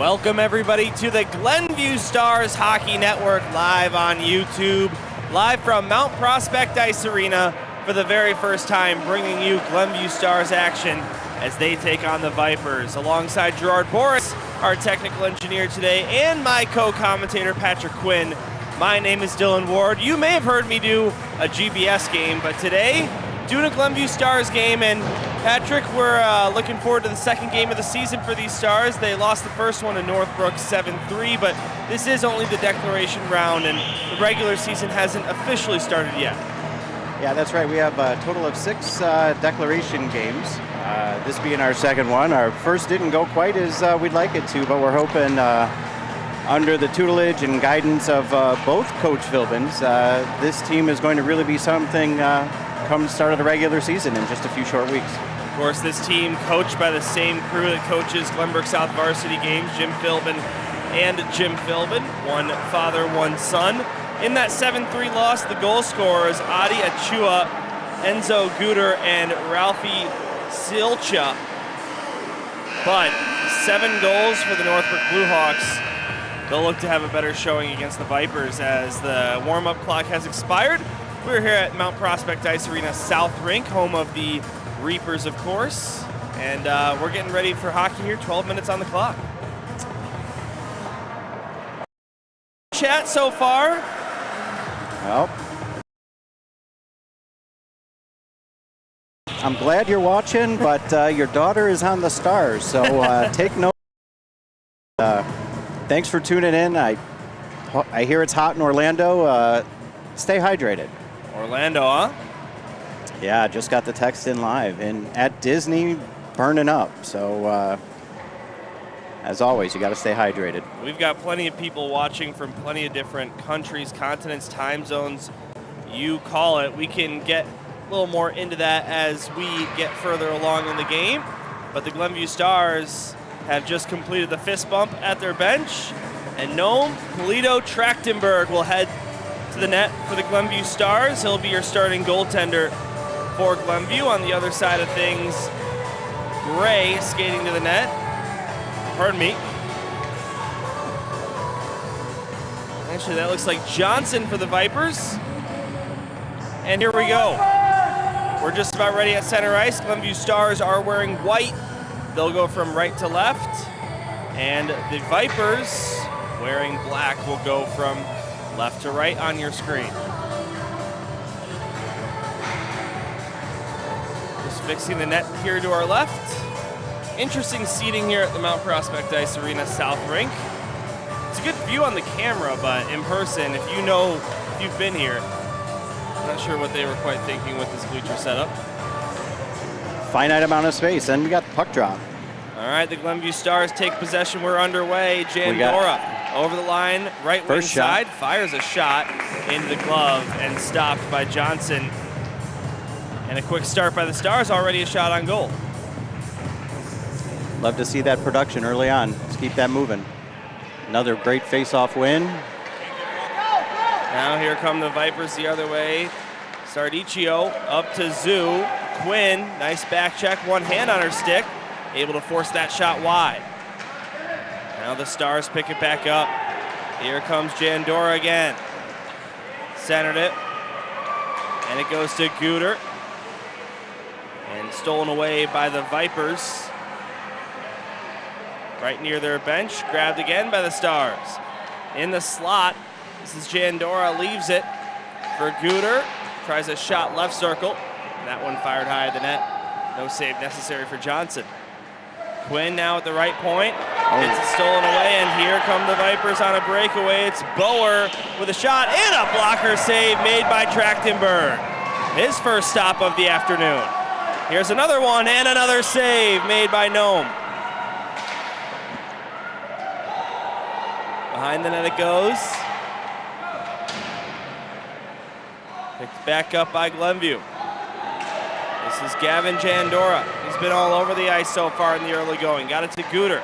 Welcome everybody to the Glenview Stars Hockey Network live on YouTube, live from Mount Prospect Ice Arena for the very first time, bringing you Glenview Stars action as they take on the Vipers. Alongside Gerard Boris, our technical engineer today, and my co-commentator Patrick Quinn. My name is Dylan Ward. You may have heard me do a GBS game, but today, doing a Glenview Stars game. And Patrick, we're looking forward to the second game of the season for these Stars. They lost the first one to Northbrook 7-3, but this is only the declaration round, and the regular season hasn't officially started yet. Yeah, that's right. We have a total of 6 declaration games, this being our second one. Our first didn't go quite as we'd like it to, but we're hoping under the tutelage and guidance of both Coach Philbins, this team is going to really be something come the start of the regular season in just a few short weeks. Of course, this team coached by the same crew that coaches Glenbrook South varsity games, Jim Philbin and Jim Philbin, one father, one son. In that 7-3 loss, the goal scorers, Adi Achua, Enzo Guder, and Ralphie Silcha. But 7 goals for the Northbrook Bluehawks. They'll look to have a better showing against the Vipers as the warm-up clock has expired. We're here at Mount Prospect Ice Arena South Rink, home of the Reapers, of course. And we're getting ready for hockey here, 12 minutes on the clock. Chat so far? Well, I'm glad you're watching, but your daughter is on the Stars, so take note. Thanks for tuning in. I hear it's hot in Orlando. Stay hydrated. Orlando, huh? Yeah, just got the text in live. And at Disney, burning up. So, as always, you got to stay hydrated. We've got plenty of people watching from plenty of different countries, continents, time zones. You call it. We can get a little more into that as we get further along in the game. But the Glenview Stars have just completed the fist bump at their bench. And Noam Polito Trachtenberg will head to the net for the Glenview Stars. He'll be your starting goaltender for Glenview. On the other side of things, Gray skating to the net. Pardon me. Actually, that looks like Johnson for the Vipers. And here we go. We're just about ready at center ice. Glenview Stars are wearing white. They'll go from right to left. And the Vipers, wearing black, will go from left to right on your screen. Just fixing the net here to our left. Interesting seating here at the Mount Prospect Ice Arena South Rink. It's a good view on the camera, but in person, if you've been here, I'm not sure what they were quite thinking with this bleacher setup. Finite amount of space, and we got the puck drop. All right, the Glenview Stars take possession. We're underway. Jandora over the line, right wing side, fires a shot into the glove and stopped by Johnson. And a quick start by the Stars, already a shot on goal. Love to see that production early on. Let's keep that moving. Another great face-off win. Now here come the Vipers the other way. Sardicio up to Zoo. Quinn, nice back check, one hand on her stick. Able to force that shot wide. Now the Stars pick it back up. Here comes Jandora again. Centered it. And it goes to Guder. And stolen away by the Vipers. Right near their bench. Grabbed again by the Stars. In the slot. This is Jandora, leaves it for Guder. Tries a shot left circle. And that one fired high at the net. No save necessary for Johnson. Quinn now at the right point. It's stolen away, and here come the Vipers on a breakaway. It's Bower with a shot and a blocker save made by Trachtenberg. His first stop of the afternoon. Here's another one and another save made by Noam. Behind the net it goes. Picked back up by Glenview. This is Gavin Jandora. He's been all over the ice so far in the early going. Got it to Guder.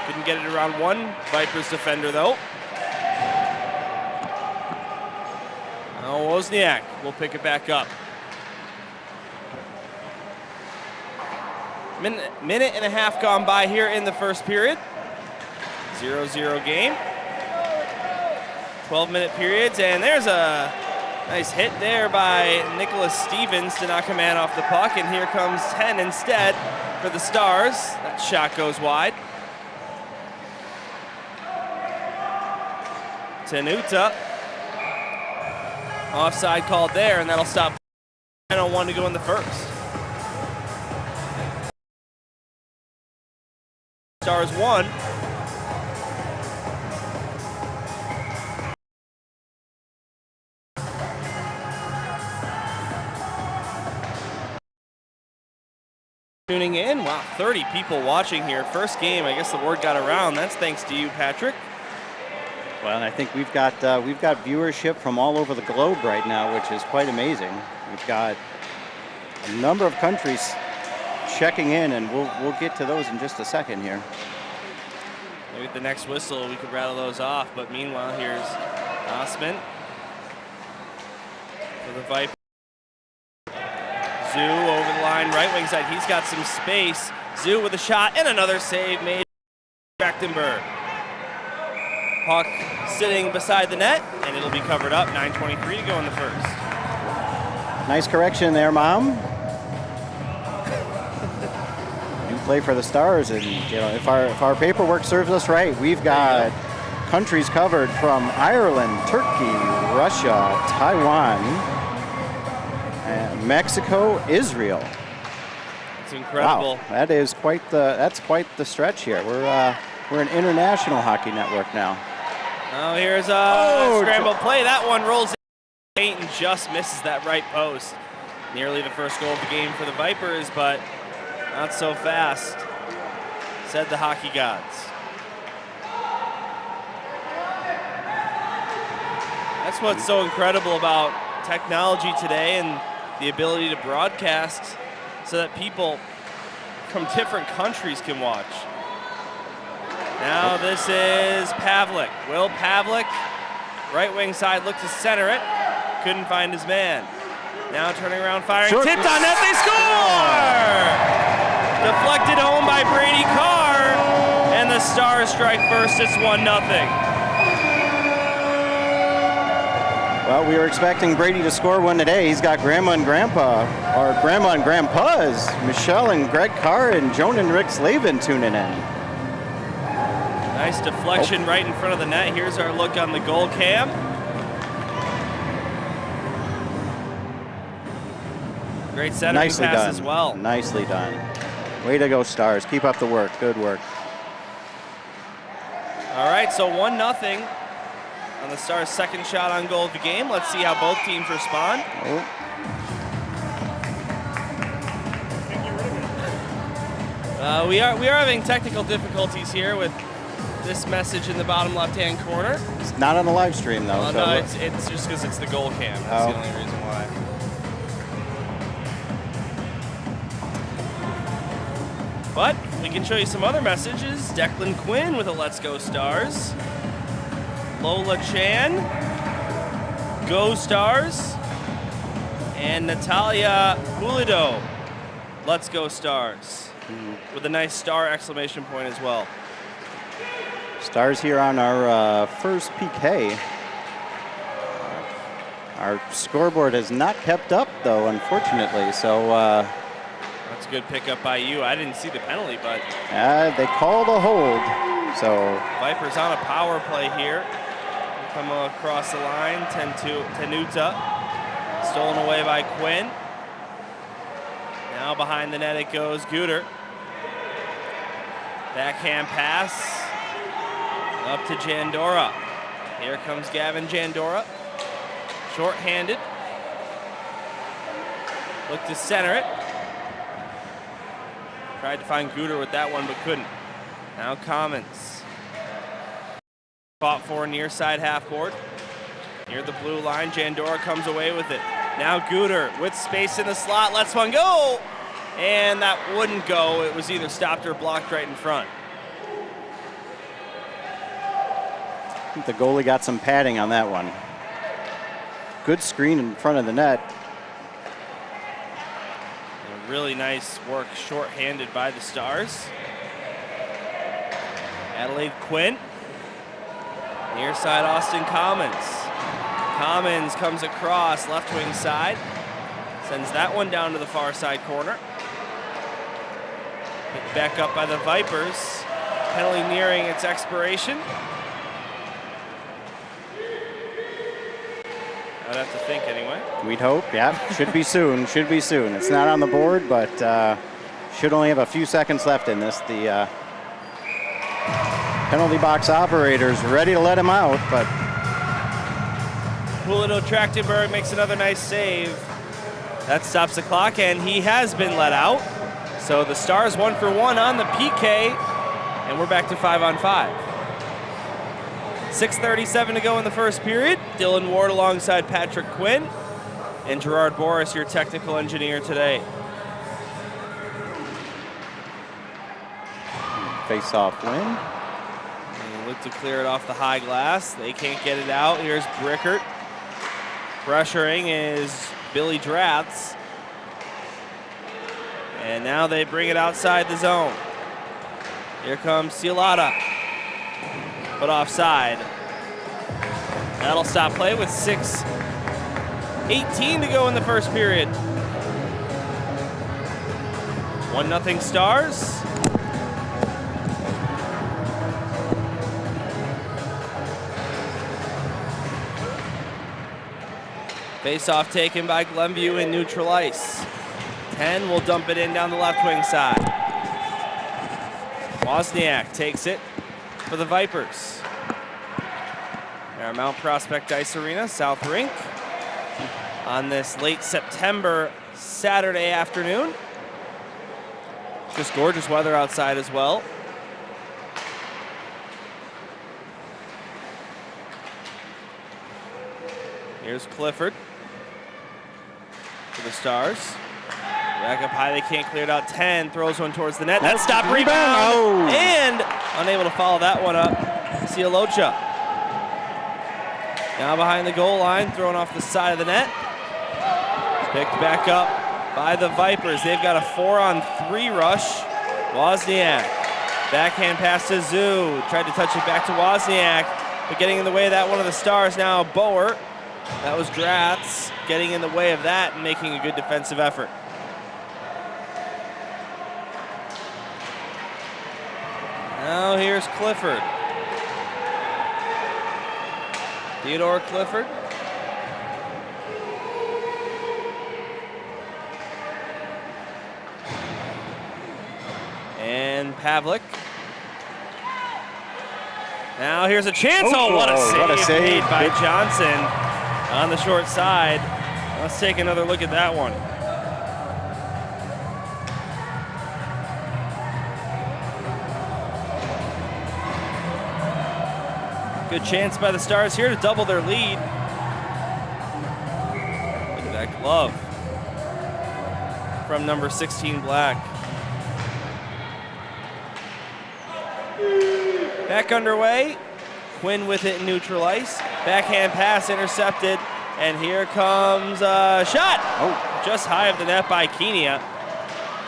Didn't get it around one Vipers defender, though. Now Wozniak will pick it back up. Minute and a half gone by here in the first period. 0-0 game. 12-minute periods, and there's a nice hit there by Nicholas Stevens to knock a man off the puck, and here comes 10 instead for the Stars. That shot goes wide. Tenuta. Offside called there, and that'll stop 9:01 to go in the first. Stars 1. Tuning in, wow, 30 people watching here. First game, I guess the word got around. That's thanks to you, Patrick. Well, and I think we've got viewership from all over the globe right now, which is quite amazing. We've got a number of countries checking in, and we'll get to those in just a second here. Maybe at the next whistle we could rattle those off, but meanwhile here's Osman for the Viper. Zoo over the line, right wing side. He's got some space. Zoo with a shot and another save made by Trachtenberg. Puck sitting beside the net, and it'll be covered up. 9:23 to go in the first. Nice correction there, Mom. New play for the Stars, and you know, if our paperwork serves us right, we've got countries covered from Ireland, Turkey, Russia, Taiwan, and Mexico, Israel. It's incredible. Wow, that's quite the stretch here. We're an international hockey network now. Oh, here's a scramble play. That one rolls in paint and just misses that right post. Nearly the first goal of the game for the Vipers, but not so fast, said the hockey gods. That's what's so incredible about technology today and the ability to broadcast so that people from different countries can watch. Now this is Pavlik. Will Pavlik, right wing side, looked to center it. Couldn't find his man. Now turning around, firing. Short. Tipped on net, they score! Deflected home by Brady Carr, and the Stars strike first. It's 1-0. Well, we were expecting Brady to score one today. He's got Grandma and Grandpa, or Grandma and Grandpas, Michelle and Greg Carr, and Joan and Rick Slavin tuning in. Nice deflection right in front of the net. Here's our look on the goal cam. Great centering pass done. as well. Nicely done. Way to go, Stars. Keep up the work. Good work. All right, so 1-0 on the Stars' second shot on goal of the game. Let's see how both teams respond. We are having technical difficulties here with this message in the bottom left-hand corner. It's not on the live stream, though. No, it's just because it's the goal cam. That's the only reason why. But we can show you some other messages. Declan Quinn with a Let's Go Stars. Lola Chan, Go Stars. And Natalia Pulido, Let's Go Stars. With a nice star exclamation point as well. Stars here on our first PK. Our scoreboard has not kept up, though, unfortunately. So that's a good pickup by you. I didn't see the penalty, but they called a hold. So Vipers on a power play here. Come across the line. Tenuta stolen away by Quinn. Now behind the net it goes. Guter. Backhand pass up to Jandora. Here comes Gavin Jandora. Short-handed. Look to center it. Tried to find Guter with that one, but couldn't. Now Commons. Fought for near side half board. Near the blue line, Jandora comes away with it. Now Guter with space in the slot, lets one go. And that wouldn't go. It was either stopped or blocked right in front. I think the goalie got some padding on that one. Good screen in front of the net. And really nice work short-handed by the Stars. Adelaide Quinn. Near side, Austin Commons. Commons comes across left wing side. Sends that one down to the far side corner. Picked back up by the Vipers. Penalty nearing its expiration. I'd have to think anyway. We'd hope, yeah. Should be soon, should be soon. It's not on the board, but should only have a few seconds left in this. The penalty box operators ready to let him out, but Julio Trachtenberg makes another nice save. That stops the clock, and he has been let out. So the Stars 1 for 1 on the PK, and we're back to 5-on-5. 6:37 to go in the first period. Dylan Ward alongside Patrick Quinn, and Gerard Boris, your technical engineer today. face-off win. And look to clear it off the high glass. They can't get it out. Here's Brickert. Pressuring is Billy Draths. And now they bring it outside the zone. Here comes Cialata. Put offside. That'll stop play with 6:18 to go in the first period. 1-0 Stars. Face-off taken by Glenview in neutral ice. 10 will dump it in down the left wing side. Wozniak takes it for the Vipers. Our Mount Prospect Ice Arena, South Rink, on this late September Saturday afternoon. Just gorgeous weather outside as well. Here's Clifford for the Stars. Back up high, they can't clear it out. 10 throws one towards the net. That stop rebound. Oh. And unable to follow that one up. Cialocha. Now behind the goal line, thrown off the side of the net. Picked back up by the Vipers. They've got a 4-on-3 rush. Wozniak. Backhand pass to Zoo. Tried to touch it back to Wozniak, but getting in the way of that one of the Stars now, Boer. That was Draths getting in the way of that and making a good defensive effort. Now here's Clifford. Theodore Clifford. And Pavlik. Now here's a chance. Oh, what a save made by Johnson on the short side. Let's take another look at that one. Good chance by the Stars here to double their lead. Look at that glove from number 16, Black. Back underway. Quinn with it in neutral ice. Backhand pass intercepted. And here comes a shot. Oh. Just high of the net by Kenia,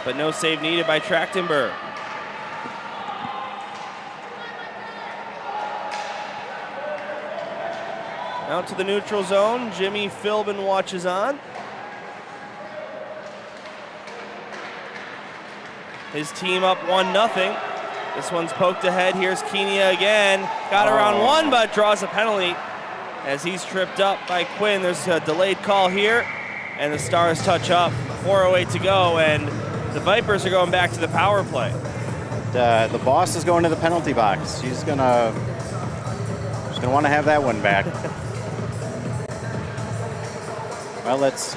but no save needed by Trachtenberg. Out to the neutral zone. Jimmy Philbin watches on. His team up 1-0. This one's poked ahead. Here's Kenia again. Got around one, but draws a penalty as he's tripped up by Quinn. There's a delayed call here, and the Stars touch up. 4:08 to go, and the Vipers are going back to the power play. The boss is going to the penalty box. She's gonna want to have that one back. Well, it's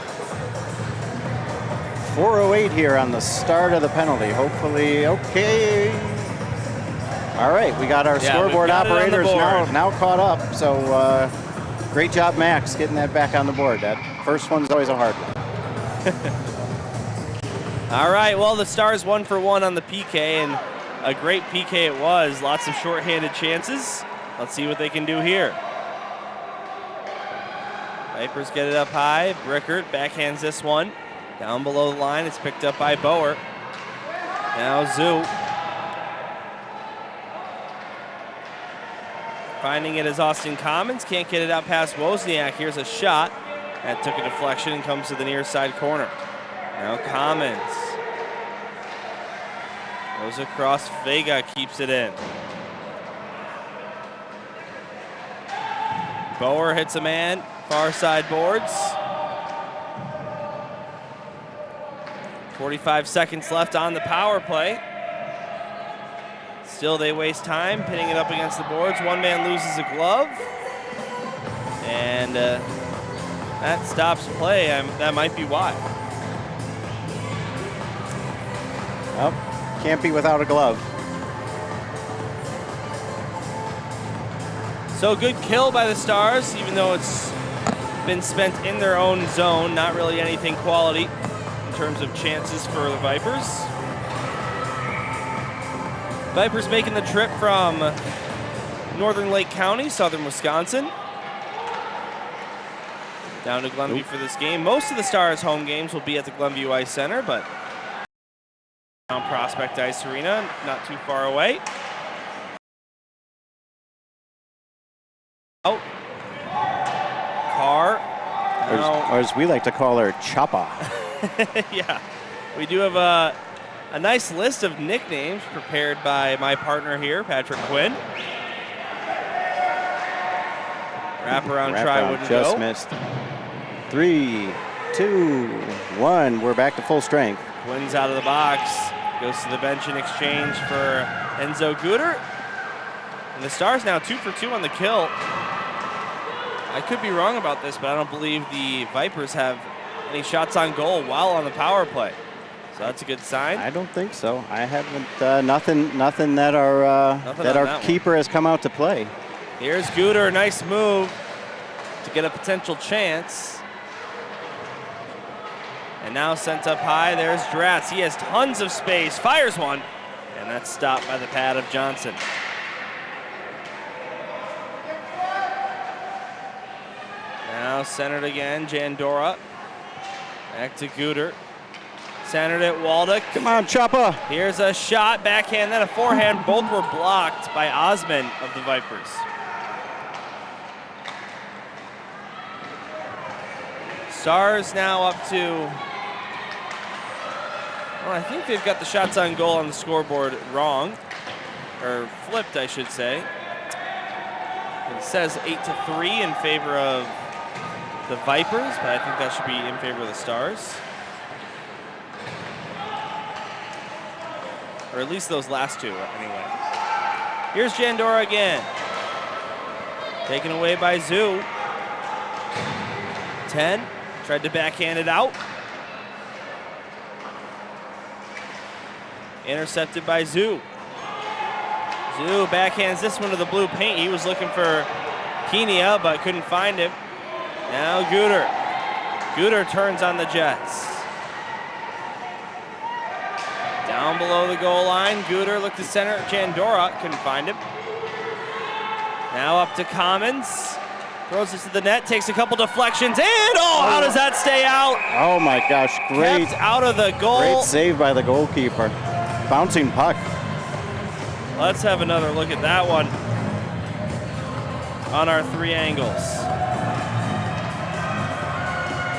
4:08 here on the start of the penalty. Hopefully, okay. All right, we got our scoreboard operators now caught up. So great job, Max, getting that back on the board. That first one's always a hard one. All right, well, the Stars 1 for 1 on the PK, and a great PK it was. Lots of shorthanded chances. Let's see what they can do here. Vipers get it up high. Brickert backhands this one. Down below the line, it's picked up by Boer. Now Zoo. Finding it is Austin Commons. Can't get it out past Wozniak. Here's a shot. That took a deflection and comes to the near side corner. Now Commons. Goes across. Vega keeps it in. Bower hits a man. Far side boards. 45 seconds left on the power play. Still they waste time pinning it up against the boards. One man loses a glove. And that stops play. That might be why. Well, can't be without a glove. So good kill by the Stars, even though it's been spent in their own zone. Not really anything quality in terms of chances for the Vipers. Vipers making the trip from northern Lake County, southern Wisconsin, down to Glenview for this game. Most of the Stars' home games will be at the Glenview Ice Center, but on Prospect Ice Arena, not too far away. Out. Carr. Or as we like to call her, Choppa. Yeah, we do have a nice list of nicknames prepared by my partner here, Patrick Quinn. Wraparound try wouldn't just go. Missed. 3, 2, 1. We're back to full strength. Quinn's out of the box. Goes to the bench in exchange for Enzo Guder. And the Stars now 2 for 2 on the kill. I could be wrong about this, but I don't believe the Vipers have any shots on goal while on the power play. So that's a good sign. I don't think so. I haven't nothing that our keeper has come out to play. Here's Guder, nice move to get a potential chance. And now sent up high, there's Dratz. He has tons of space, fires one, and that's stopped by the pad of Johnson. Now centered again, Jandora. Back to Guder. Centered it, Waldick. Come on, Choppa. Here's a shot, backhand, then a forehand. Both were blocked by Osman of the Vipers. Stars now up to, well, I think they've got the shots on goal on the scoreboard wrong, or flipped, I should say. It says 8-3 in favor of the Vipers, but I think that should be in favor of the Stars. Or at least those last two, anyway. Here's Jandora again. Taken away by Zoo. 10, tried to backhand it out. Intercepted by Zoo. Zoo backhands this one to the blue paint. He was looking for Kenia, but couldn't find him. Now Guder. Guder turns on the Jets. Down below the goal line, Guder looked to center. Jandora couldn't find him. Now up to Commons. Throws it to the net, takes a couple deflections, and how does that stay out? Oh my gosh, great. Kept out of the goal. Great save by the goalkeeper. Bouncing puck. Let's have another look at that one on our 3 angles.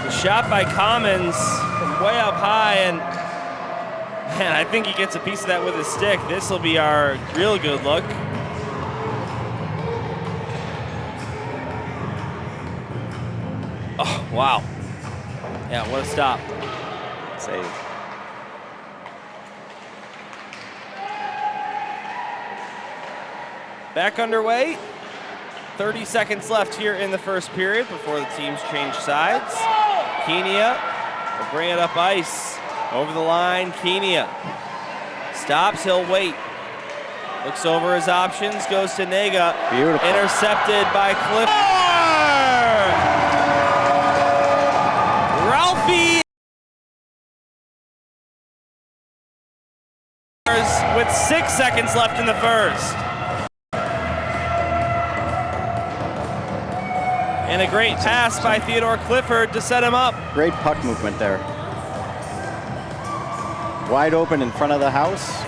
The shot by Commons from way up high, and man, I think he gets a piece of that with his stick. This will be our real good look. Oh, wow. Yeah, what a stop. Save. Back underway. 30 seconds left here in the first period before the teams change sides. Kenia will bring it up ice. Over the line, Kenia. Stops, he'll wait. Looks over his options, goes to Nega. Beautiful. Intercepted by Clifford. Ralphie with 6 seconds left in the first. And a great pass by Theodore Clifford to set him up. Great puck movement there. Wide open in front of the house.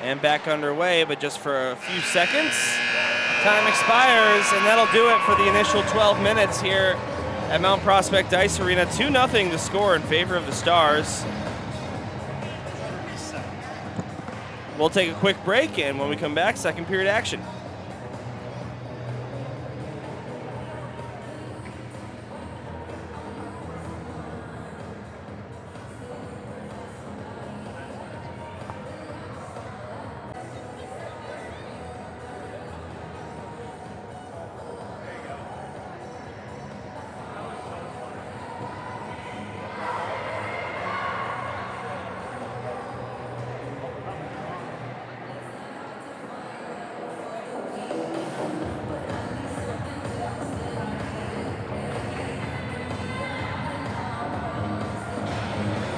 And back underway, but just for a few seconds. Time expires, and that'll do it for the initial 12 minutes here at Mount Prospect Ice Arena. 2-0 the score in favor of the Stars. We'll take a quick break, and when we come back, second period action.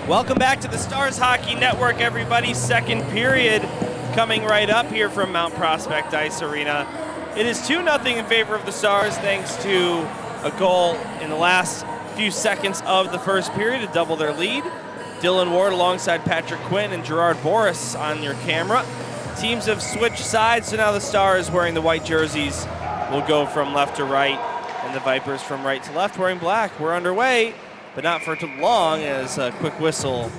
Welcome back to the Stars Hockey Network, everybody. Second period coming right up here from Mount Prospect Ice Arena. It is 2-0 in favor of the Stars thanks to a goal in the last few seconds of the first period to double their lead. Dylan Ward alongside Patrick Quinn and Gerard Boris on your camera. Teams have switched sides, so now the Stars wearing the white jerseys will go from left to right, and the Vipers from right to left wearing black. We're underway, but not for too long, as a quick whistle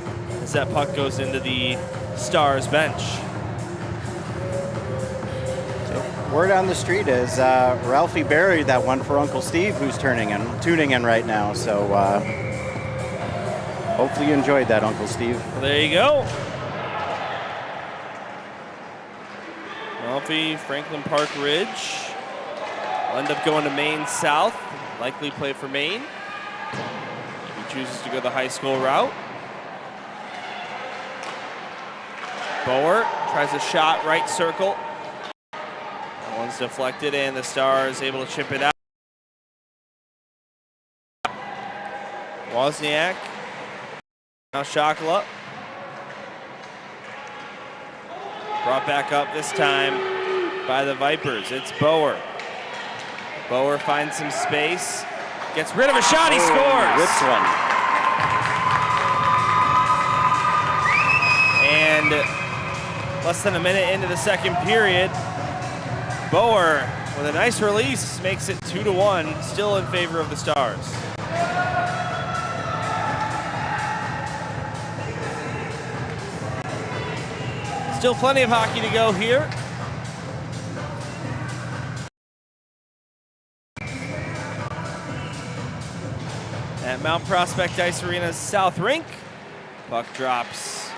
as that puck goes into the Stars bench. So word on the street is Ralphie Berry, that one for Uncle Steve, who's tuning in right now. So hopefully you enjoyed that, Uncle Steve. Well, there you go. Ralphie, Franklin Park Ridge. Will end up going to Maine South, likely play for Maine. Chooses to go the high school route. Boer tries a shot, right circle. That one's deflected, and the Stars able to chip it out. Wozniak. Now Shakala. Brought back up this time by the Vipers. It's Boer. Boer finds some space. Gets rid of a shot, he scores! Rips one. And less than a minute into the second period, Boer, with a nice release, makes it 2-1, still in favor of the Stars. Still plenty of hockey to go here. At Mount Prospect Ice Arena's South Rink. Puck drops.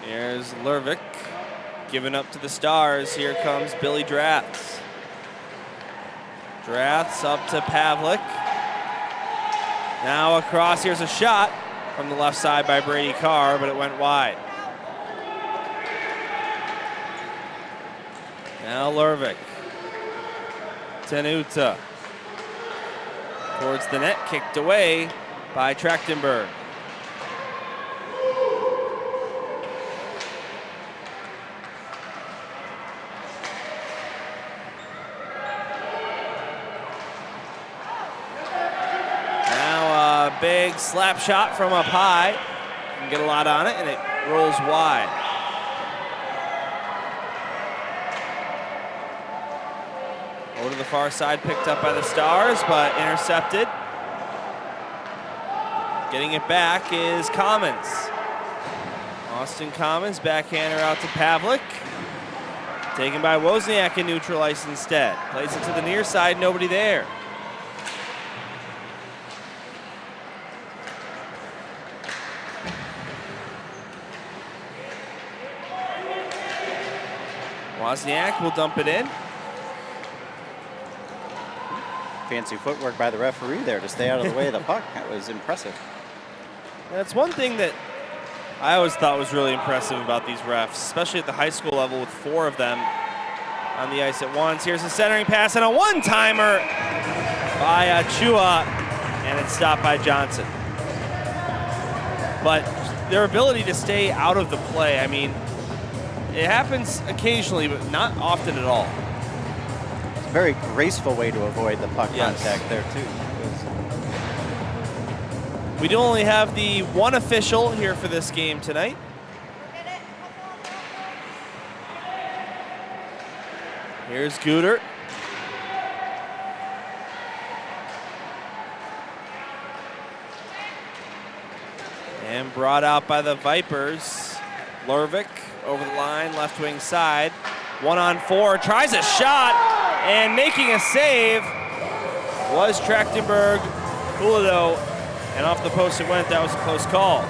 Here's Lervik, giving up to the Stars. Here comes Billy Draths. Draths up to Pavlik. Now across, here's a shot from the left side by Brady Carr, but it went wide. Now Lervik. Tenuta towards the net, kicked away by Trachtenberg. Now a big slap shot from up high. You can get a lot on it, and it rolls wide. Over to the far side, picked up by the Stars, but intercepted. Getting it back is Commons. Austin Commons, backhander out to Pavlik. Taken by Wozniak in neutral ice instead. Plays it to the near side, nobody there. Wozniak will dump it in. Fancy footwork by the referee there to stay out of the way of the puck. That was impressive. That's one thing that I always thought was really impressive about these refs, especially at the high school level with 4 of them on the ice at once. Here's a centering pass and a one-timer by Chua, and it's stopped by Johnson. But their ability to stay out of the play, I mean, it happens occasionally, but not often at all. Very graceful way to avoid the puck contact there, too. We do only have the one official here for this game tonight. Here's Gooter. And brought out by the Vipers. Lervik over the line, left wing side. 1-on-4, tries a shot, and making a save was Trachtenberg. Pulido, and off the post it went. That was a close call.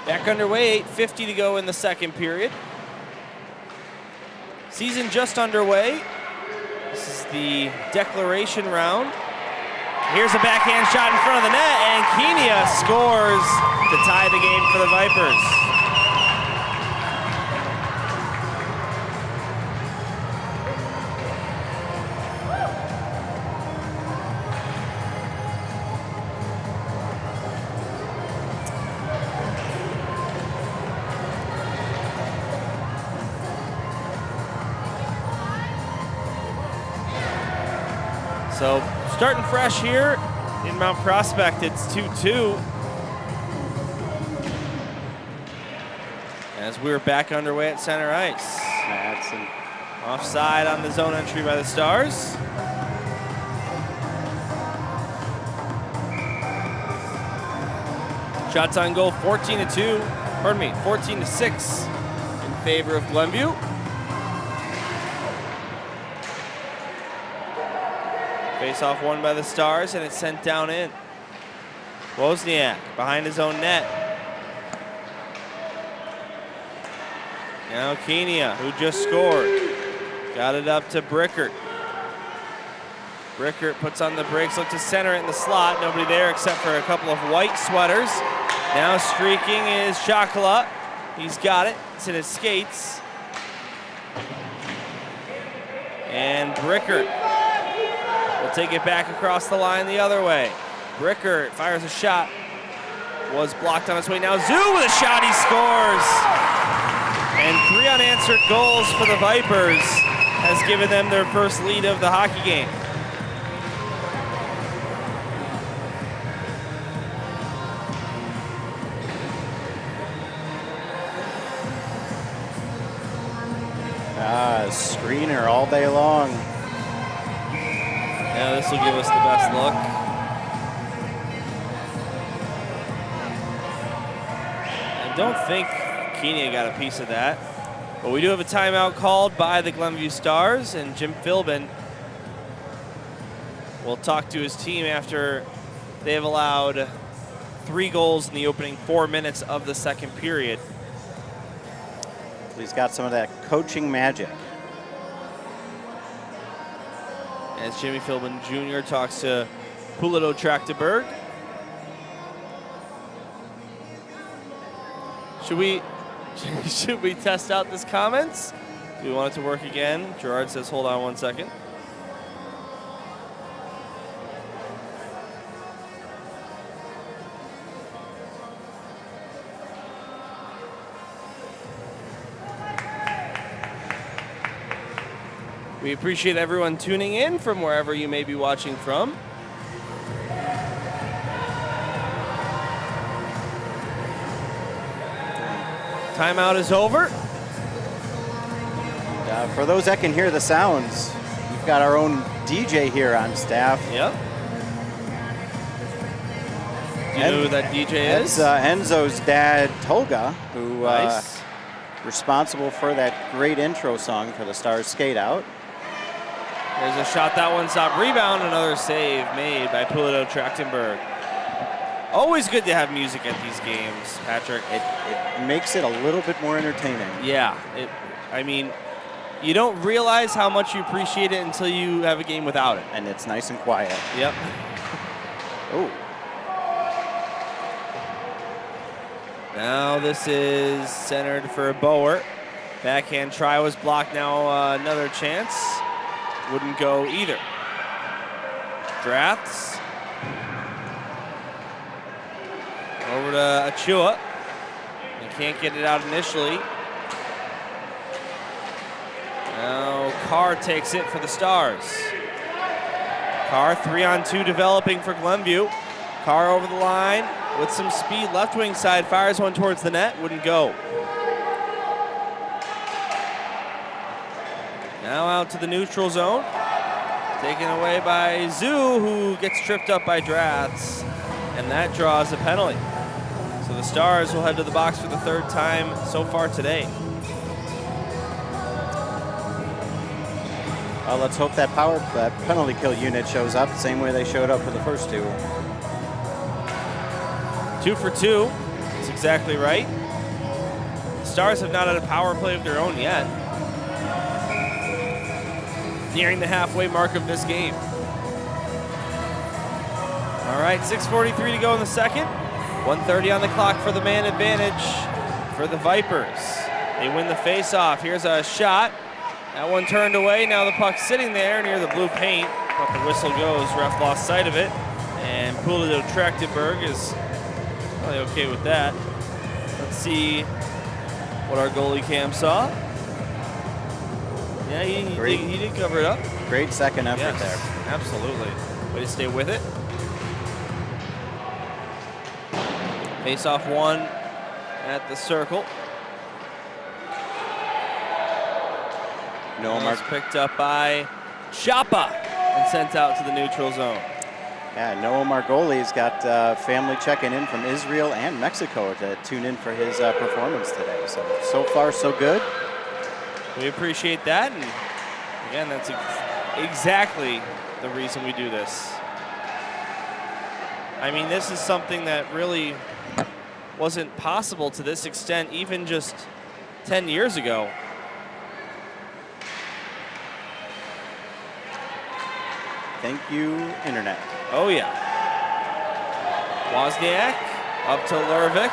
Back underway, 8:50 to go in the second period. Season just underway. This is the declaration round. Here's a backhand shot in front of the net, and Kenia scores to tie the game for the Vipers. So starting fresh here in Mount Prospect, it's 2-2. As we're back underway at center ice. That's an Offside on the zone entry by the Stars. Shots on goal, 14-2. Pardon me, 14-6 in favor of Glenview. Face-off won by the Stars, and it's sent down in. Wozniak behind his own net. Now Kenia, who just scored. Got it up to Brickert. Brickert puts on the brakes, look to center it in the slot. Nobody there except for a couple of white sweaters. Now streaking is Chakala. He's got it. It's in his skates. And Brickert will take it back across the line the other way. Brickert fires a shot. Was blocked on its way. Now Zoo with a shot, he scores. And 3 unanswered goals for the Vipers has given them their first lead of the hockey game. Screener all day long. Yeah, this will give us the best look. I don't think Kenia got a piece of that. But we do have a timeout called by the Glenview Stars, and Jim Philbin will talk to his team after they have allowed 3 goals in the opening 4 minutes of the second period. He's got some of that coaching magic. As Jimmy Philbin Jr. talks to Pulido Trachtenberg. Should we test out this comments? Do we want it to work again? Gerard says, hold on 1 second. We appreciate everyone tuning in from wherever you may be watching from. Timeout is over. For those that can hear the sounds, we've got our own DJ here on staff. Yep. Do you know who that DJ is? It's Enzo's dad, Tolga, who Nice. Responsible for that great intro song for the Stars Skate Out. There's a shot, that one stop, rebound, another save made by Pulido Trachtenberg. Always good to have music at these games, Patrick. It makes it a little bit more entertaining. Yeah, I mean, you don't realize how much you appreciate it until you have a game without it. And it's nice and quiet. Yep. Oh. Now this is centered for Boer. Backhand try was blocked. Now another chance. Wouldn't go either. Drafts. Over to Achua. He can't get it out initially. Now Carr takes it for the Stars. Carr 3-on-2 developing for Glenview. Carr over the line with some speed. Left wing side fires one towards the net. Wouldn't go. Now out to the neutral zone. Taken away by Zoo, who gets tripped up by Drafts. And that draws a penalty. So the Stars will head to the box for the third time so far today. Well, let's hope that penalty kill unit shows up the same way they showed up for the first two. 2 for 2. That's exactly right. The Stars have not had a power play of their own yet. Nearing the halfway mark of this game. All right, 6:43 to go in the second. 1:30 on the clock for the man advantage for the Vipers. They win the face-off. Here's a shot. That one turned away. Now the puck's sitting there near the blue paint, but the whistle goes. Ref lost sight of it. And Pulido Trachtenberg is probably okay with that. Let's see what our goalie cam saw. Yeah, he did cover it up. Great second effort there. Absolutely. Way to stay with it. Face-off one at the circle. Noah picked up by Chapa and sent out to the neutral zone. Yeah, Noah Margoli's got family checking in from Israel and Mexico to tune in for his performance today. So far, so good. We appreciate that, and again, that's exactly the reason we do this. I mean, this is something that really wasn't possible to this extent even just 10 years ago. Thank you, Internet. Oh, yeah. Wozniak up to Lervik.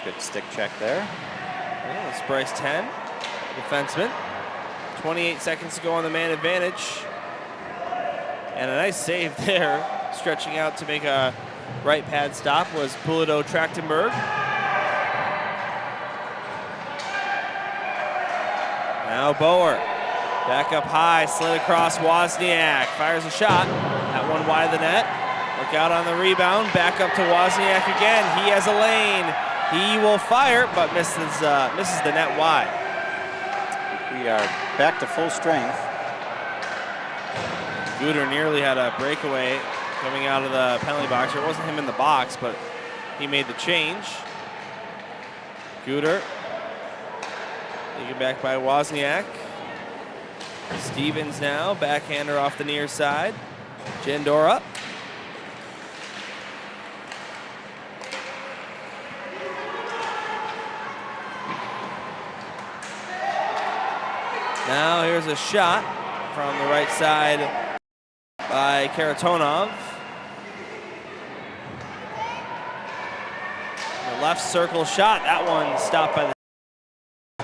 Good stick check there. Yeah, that's Bryce 10, defenseman. 28 seconds to go on the man advantage. And a nice save there. Stretching out to make a right pad stop was Pulido Trachtenberg. Now Boer. Back up high, slid across Wozniak. Fires a shot. That one wide of the net. Look out on the rebound. Back up to Wozniak again. He has a lane. He will fire, but misses the net wide. We are back to full strength. Gooder nearly had a breakaway coming out of the penalty box. It wasn't him in the box, but he made the change. Gooder taken back by Wozniak. Stevens now, backhander off the near side. Jandora. Now here's a shot from the right side by Karatonov. The left circle shot, that one stopped by the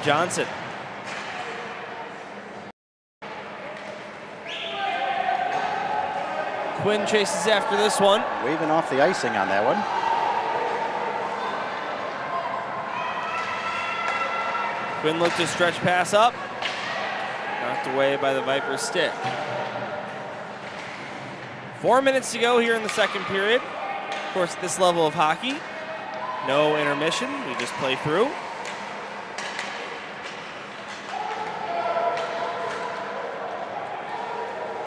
Johnson. Quinn chases after this one. Waving off the icing on that one. Quinn looked to stretch pass up. Knocked away by the Vipers stick. 4 minutes to go here in the second period. Of course, at this level of hockey, no intermission. We just play through.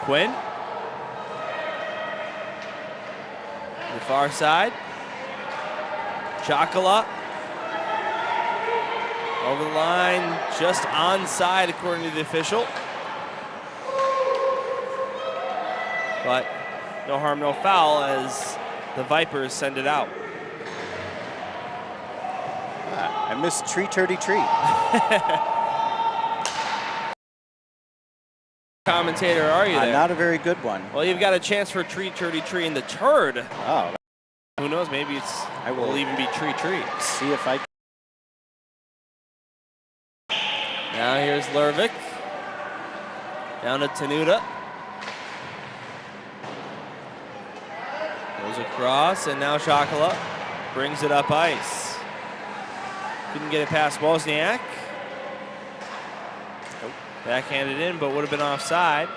Quinn. The far side. Chakala. Over the line, just onside according to the official. But no harm, no foul as the Vipers send it out. I missed tree turdy tree. Commentator, are you there? Not a very good one. Well, you've got a chance for tree turdy tree in the turd. Oh. Who knows? Maybe will even be tree tree. See if I. Now here's Lervik. Down to Tenuta. Goes across, and now Shakala brings it up ice. Couldn't get it past Wozniak. Backhanded in, but would have been offside.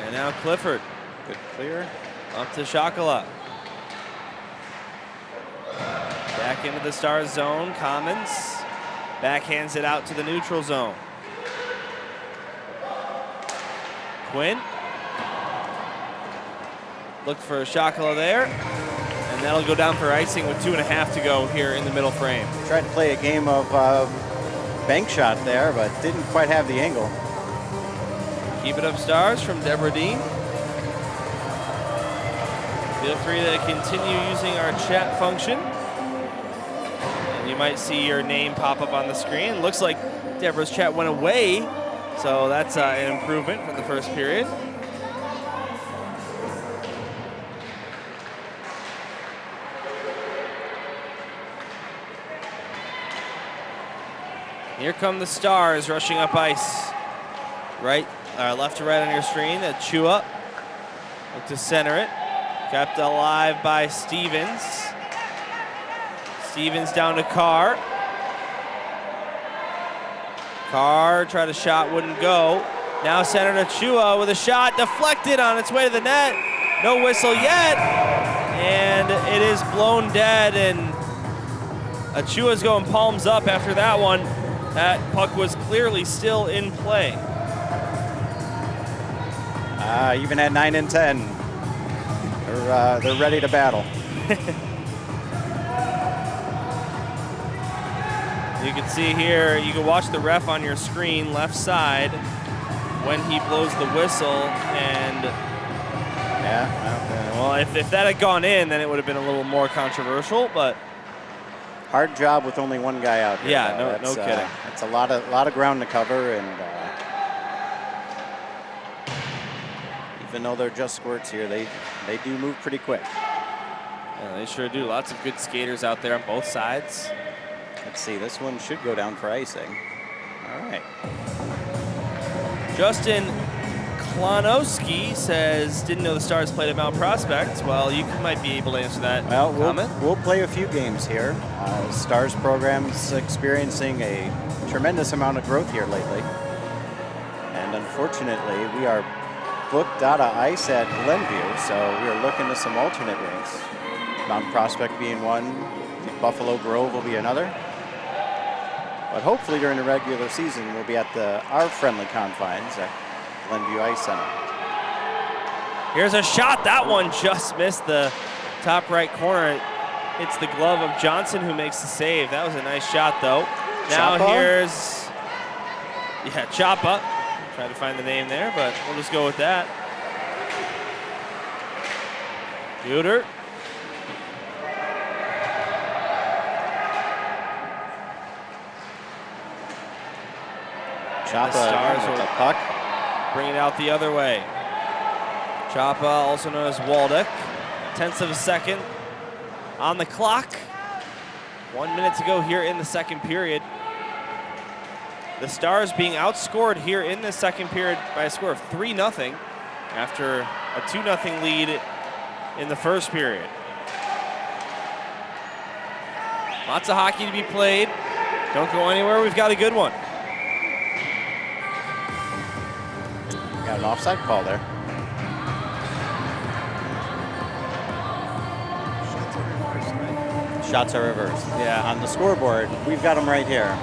And now Clifford. Good clear. Up to Shakala. Back into the Stars zone. Commons backhands it out to the neutral zone. Quinn. Look for Shakala there. And that'll go down for icing with 2.5 to go here in the middle frame. Tried to play a game of bank shot there, but didn't quite have the angle. Keep it up, Stars, from Deborah Dean. Feel free to continue using our chat function. And you might see your name pop up on the screen. Looks like Deborah's chat went away, so that's an improvement from the first period. Here come the Stars rushing up ice. Left to right on your screen. Chua. Look to center it. Kept alive by Stevens. Stevens down to Carr. Carr tried a shot, wouldn't go. Now center to Chua with a shot deflected on its way to the net. No whistle yet. And it is blown dead, and Achua's going palms up after that one. That puck was clearly still in play. Even at 9 and 10, they're ready to battle. You can see here, you can watch the ref on your screen, left side, when he blows the whistle, and well, if that had gone in, then it would have been a little more controversial, but hard job with only one guy out here. Yeah, no kidding. It's a lot of ground to cover, and even though they're just squirts here, they do move pretty quick. Yeah, they sure do. Lots of good skaters out there on both sides. Let's see, this one should go down for icing. All right. Justin Klonowski says, didn't know the Stars played at Mount Prospect. Well, you might be able to answer that comment. We'll play a few games here. Stars program's experiencing a tremendous amount of growth here lately. And unfortunately, we are booked out of ice at Glenview, so we are looking to some alternate rinks. Mount Prospect being one, Buffalo Grove will be another. But hopefully during the regular season, we'll be at our friendly confines at Glenview Ice Center. Here's a shot. That one just missed the top right corner. It hits the glove of Johnson, who makes the save. That was a nice shot, though. Now here's, Choppa. Try to find the name there, but we'll just go with that. Duder. Choppa with the puck. Bring it out the other way. Choppa, also known as Waldeck. 10ths of a second on the clock. 1 minute to go here in the second period. The Stars being outscored here in the second period by a score of 3-0 after a 2-0 lead in the first period. Lots of hockey to be played. Don't go anywhere, we've got a good one. Got an offside call there. Shots are reversed. Yeah. On the scoreboard, we've got them right here.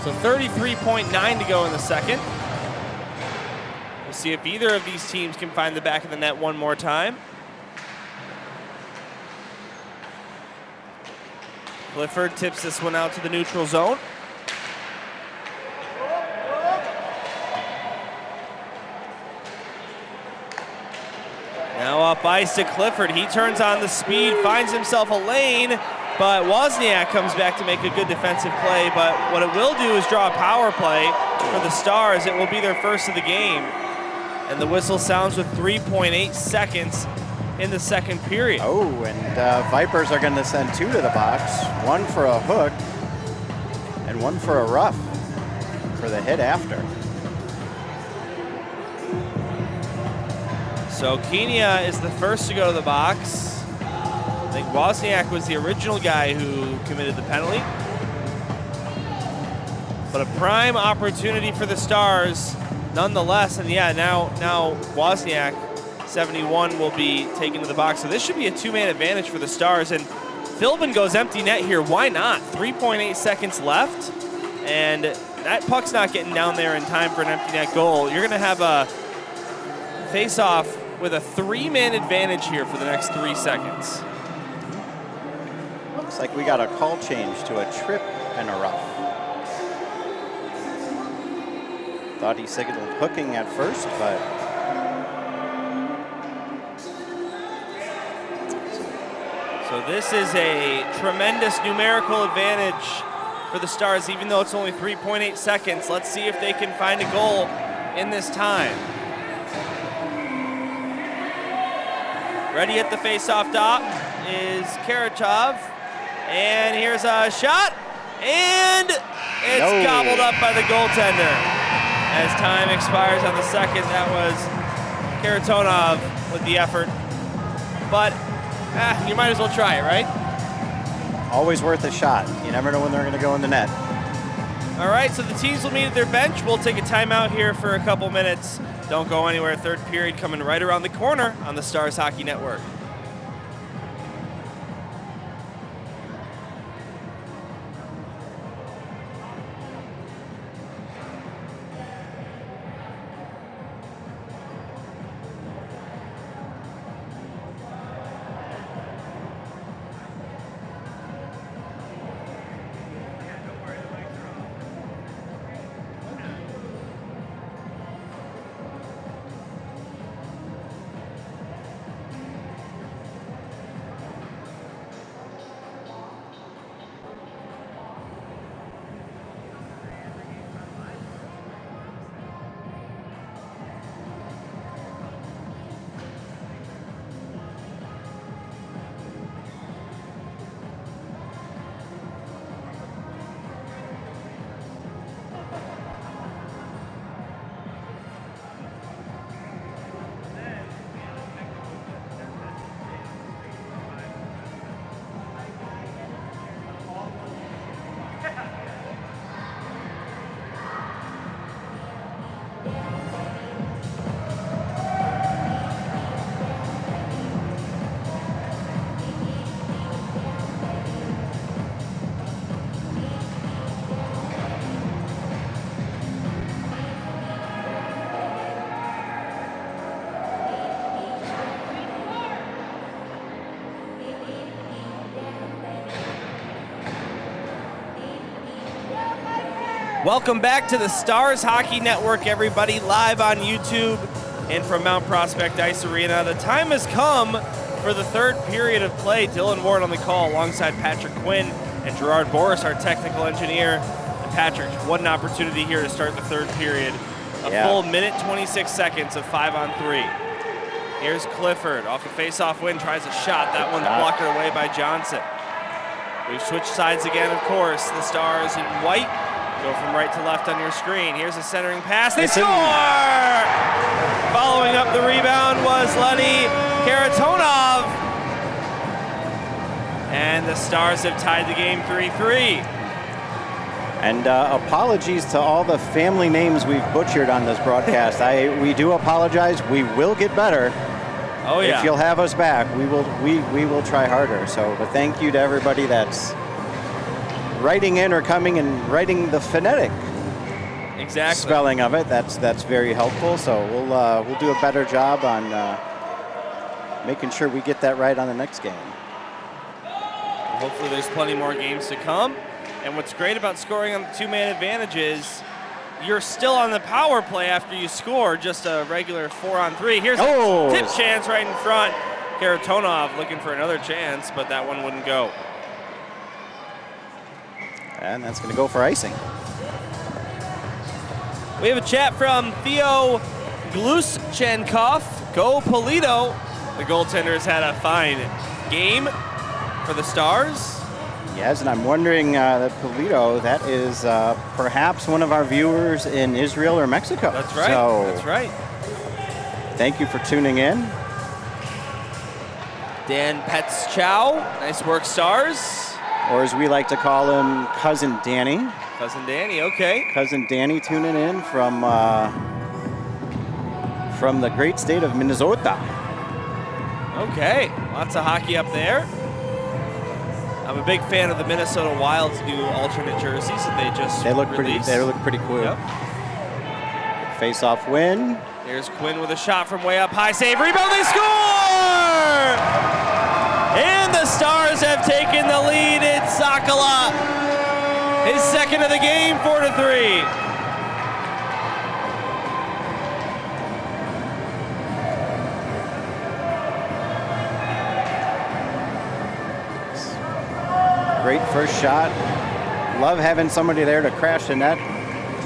So 33.9 to go in the second. We'll see if either of these teams can find the back of the net one more time. Clifford tips this one out to the neutral zone. Now up ice to Clifford. He turns on the speed, finds himself a lane, but Wozniak comes back to make a good defensive play. But what it will do is draw a power play for the Stars. It will be their first of the game. And the whistle sounds with 3.8 seconds in the second period. Oh, and Vipers are going to send 2 to the box. 1 for a hook and 1 for a rough. for the hit after. So Kenia is the first to go to the box. I think Wozniak was the original guy who committed the penalty. But a prime opportunity for the Stars nonetheless. And yeah, now Wozniak, 71, will be taken to the box. So this should be a two-man advantage for the Stars. And Philbin goes empty net here. Why not? 3.8 seconds left. And that puck's not getting down there in time for an empty net goal. You're going to have a face-off with a three-man advantage here for the next 3 seconds. Looks like we got a call change to a trip and a rough. Thought he signaled hooking at first, but so this is a tremendous numerical advantage for the Stars, even though it's only 3.8 seconds. Let's see if they can find a goal in this time. Ready at the face-off dot is Karatov, and here's a shot, and it's gobbled up by the goaltender. As time expires on the second, that was Karatonov with the effort. But you might as well try it, right? Always worth a shot. You never know when they're going to go in the net. All right, so the teams will meet at their bench. We'll take a timeout here for a couple minutes. Don't go anywhere. Third period coming right around the corner on the Stars Hockey Network. Welcome back to the Stars Hockey Network, everybody, live on YouTube and from Mount Prospect Ice Arena. The time has come for the third period of play. Dylan Ward on the call alongside Patrick Quinn and Gerard Boris, our technical engineer. And Patrick, what an opportunity here to start the third period. A full minute, 26 seconds of 5-on-3. Here's Clifford off a face-off win, tries a shot. That one's blocked away by Johnson. We've switched sides again, of course. The Stars in white go from right to left on your screen. Here's a centering pass. They score! Following up the rebound was Lenny Karatonov. And the Stars have tied the game 3-3. And apologies to all the family names we've butchered on this broadcast. We do apologize. We will get better. Oh yeah. If you'll have us back, we will try harder. So, but thank you to everybody that's writing in or coming and writing the phonetic spelling of it. That's very helpful. So we'll do a better job on making sure we get that right on the next game. Hopefully there's plenty more games to come. And what's great about scoring on the two-man advantage is you're still on the power play after you score, just a regular 4-on-3. Here's a tip chance right in front. Karatonov looking for another chance, but that one wouldn't go. And that's going to go for icing. We have a chat from Theo Gluschenkov. Go Polito. The goaltender has had a fine game for the Stars. Yes, and I'm wondering that Polito, that is perhaps one of our viewers in Israel or Mexico. That's right. So, that's right. thank you for tuning in. Dan Pets-Chow, nice work, Stars. Or as we like to call him, Cousin Danny. Cousin Danny, okay. Cousin Danny tuning in from the great state of Minnesota. Okay, lots of hockey up there. I'm a big fan of the Minnesota Wild's new alternate jerseys that they just released. They look pretty cool. Yep. Face-off win. There's Quinn with a shot from way up high, save, rebound, they score! And the Stars have taken the lead. It's Sakala. His second of the game, 4-3. Great first shot. Love having somebody there to crash the net,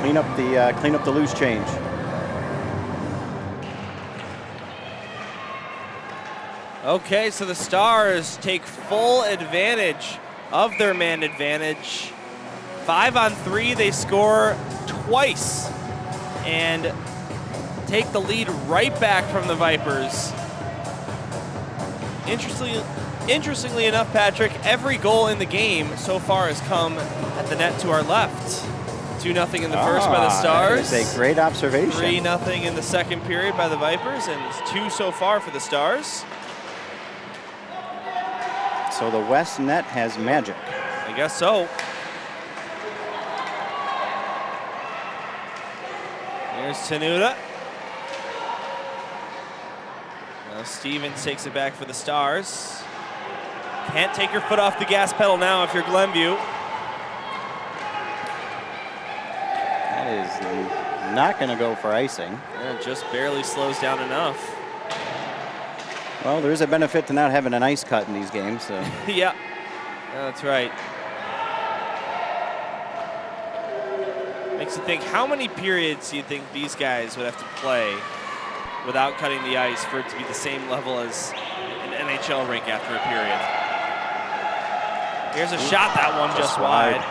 clean up the loose change. Okay, so the Stars take full advantage of their man advantage. 5-on-3, they score twice and take the lead right back from the Vipers. Interestingly enough, Patrick, every goal in the game so far has come at the net to our left. 2-0 in the first by the Stars. That is a great observation. 3-0 in the second period by the Vipers, and it's 2 so far for the Stars. So the West net has magic. I guess so. Here's Tenuta. Now Stevens takes it back for the Stars. Can't take your foot off the gas pedal now if you're Glenview. That is not going to go for icing. And it just barely slows down enough. Well, there is a benefit to not having an ice cut in these games. So. Yeah, that's right. Makes you think, how many periods do you think these guys would have to play without cutting the ice for it to be the same level as an NHL rink after a period? Here's a shot, that one just wide.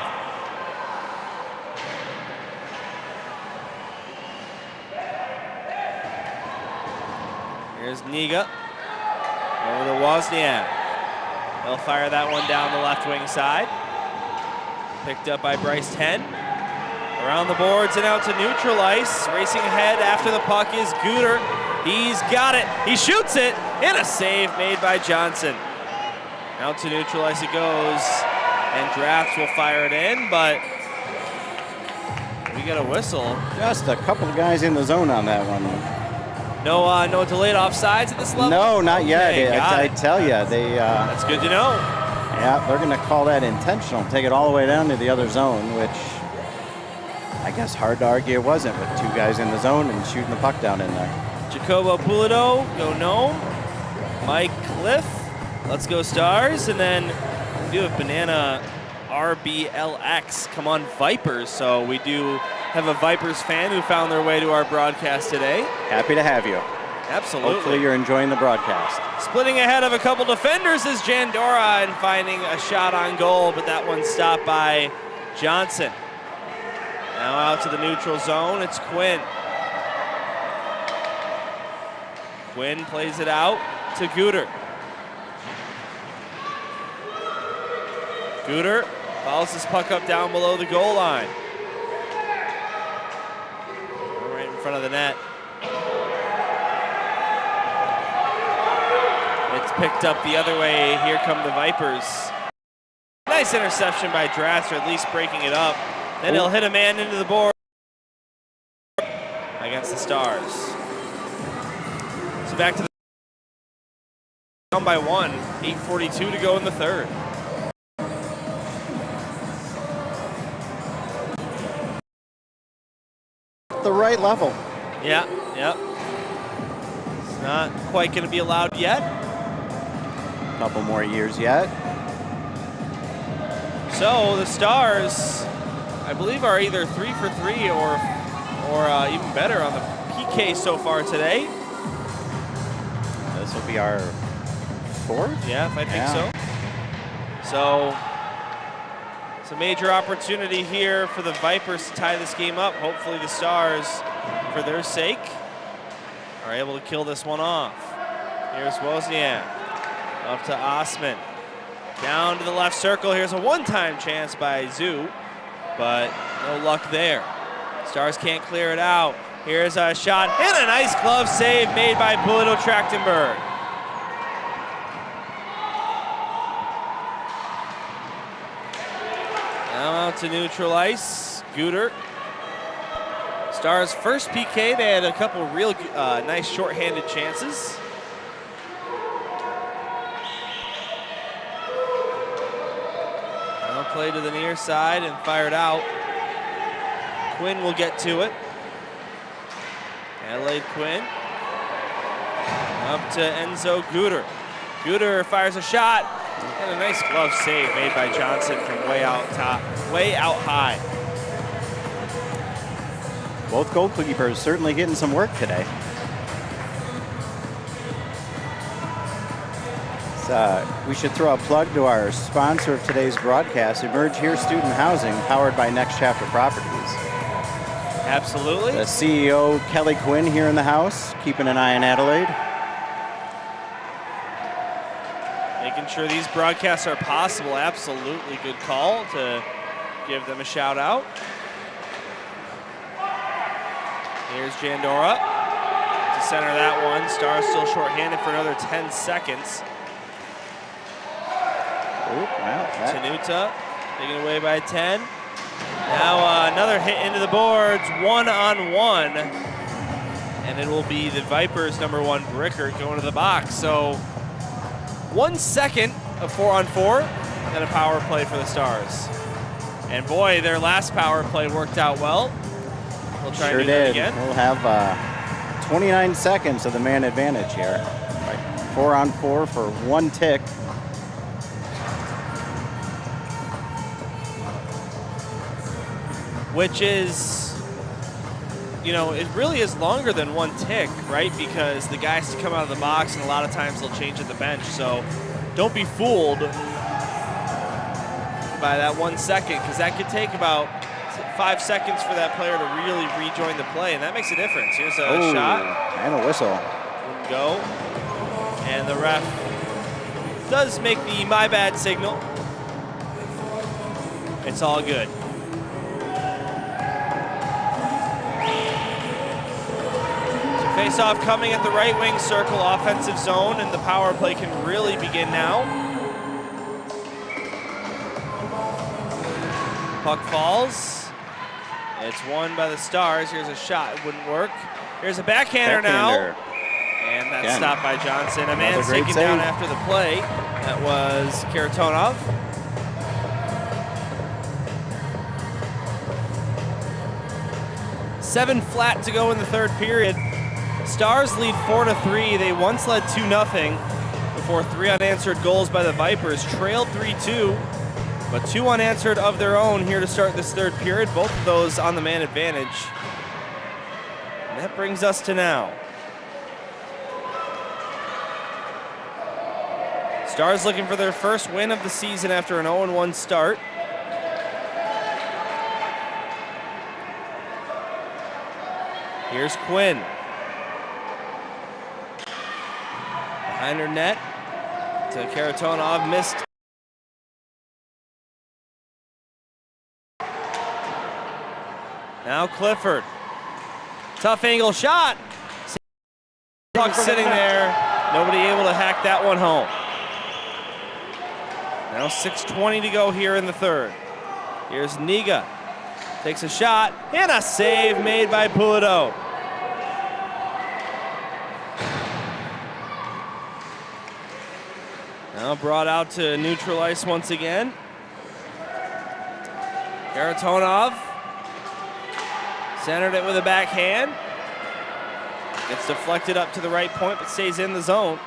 Here's Niga over to Wozniak. They'll fire that one down the left wing side. Picked up by Bryce 10. Around the boards and out to neutral ice. Racing ahead after the puck is Guter. He's got it. He shoots it. And a save made by Johnson. Out to neutral ice it goes. And Drafts will fire it in, but we got a whistle. Just a couple of guys in the zone on that one. No delayed offsides at this level? No, not yet. Okay, I tell you, they. That's good to know. Yeah, they're going to call that intentional. Take it all the way down to the other zone, which I guess hard to argue it wasn't with 2 guys in the zone and shooting the puck down in there. Jacobo Pulido, go Gnome. Mike Cliff, let's go Stars. And then we do have Banana RBLX, come on Vipers. So we do have a Vipers fan who found their way to our broadcast today. Happy to have you. Absolutely. Hopefully you're enjoying the broadcast. Splitting ahead of a couple defenders is Jandora and finding a shot on goal, but that one stopped by Johnson. Now out to the neutral zone, it's Quinn. Quinn plays it out to Guter. Guter follows his puck up down below the goal line. Right in front of the net. It's picked up the other way. Here come the Vipers. Nice interception by Drafts, or at least breaking it up. Then he'll hit a man into the board against the Stars. So back to the down by 1. 8:42 to go in the third. The right level. Yeah. It's not quite going to be allowed yet. A couple more years yet. So the Stars, I believe, are either 3 for 3 or even better on the PK so far today. This will be our 4th? Yeah, if I think so. So It's a major opportunity here for the Vipers to tie this game up. Hopefully the Stars, for their sake, are able to kill this one off. Here's Wozniak, up to Osman. Down to the left circle. Here's a one-time chance by Zoo, but no luck there. Stars can't clear it out. Here's a shot and a nice glove save made by Polito Trachtenberg. Now out to neutral ice, Guter. Stars' first PK, they had a couple real nice shorthanded chances. Now play to the near side and fired out. Quinn will get to it. Adelaide Quinn. Up to Enzo Guter. Guter fires a shot, and a nice glove save made by Johnson from way out top, way out high. Both goalkeepers certainly getting some work today. We should throw a plug to our sponsor of today's broadcast, Emerge Here Student Housing, powered by Next Chapter Properties. Absolutely. The CEO, Kelly Quinn, here in the house, keeping an eye on Adelaide. Making sure these broadcasts are possible. Absolutely good call to give them a shout out. Here's Jandora to center that one. Stars still shorthanded for another 10 seconds. Tenuta taken away by 10. Now another hit into the boards, 1-on-1. And it will be the Vipers' #1 Brickert going to the box. So 1 second of 4-on-4 and a power play for the Stars. And boy, their last power play worked out well. We'll try sure and do that did. again. We'll have 29 seconds of the man advantage here. 4-on-4 for 1 tick. Which is, you know, it really is longer than 1 tick, right? Because the guys to come out of the box, and a lot of times they'll change at the bench. So don't be fooled by that 1 second, because that could take about 5 seconds for that player to really rejoin the play, and that makes a difference. Here's a shot. And a whistle. Wouldn't go. And the ref does make the my bad signal. It's all good. Face-off coming at the right wing circle, offensive zone, and the power play can really begin now. Puck falls. It's won by the Stars. Here's a shot. It wouldn't work. Here's a backhander now. And that's stopped by Johnson. A man taken down after the play. That was Karatonov. Seven flat to go in the third period. Stars lead 4-3. They once led 2-0 before 3 unanswered goals by the Vipers. Trailed 3-2, but 2 unanswered of their own here to start this third period. Both of those on the man advantage. And that brings us to now. Stars looking for their first win of the season after an 0-1 start. Here's Quinn. Behind her net to Karatonov, missed. Now Clifford. Tough angle shot. Puck sitting there. Nobody able to hack that one home. Now 6:20 to go here in the third. Here's Niga. Takes a shot and a save made by Polito. Now brought out to neutral ice once again. Karatonov centered it with a backhand. Gets deflected up to the right point, but stays in the zone.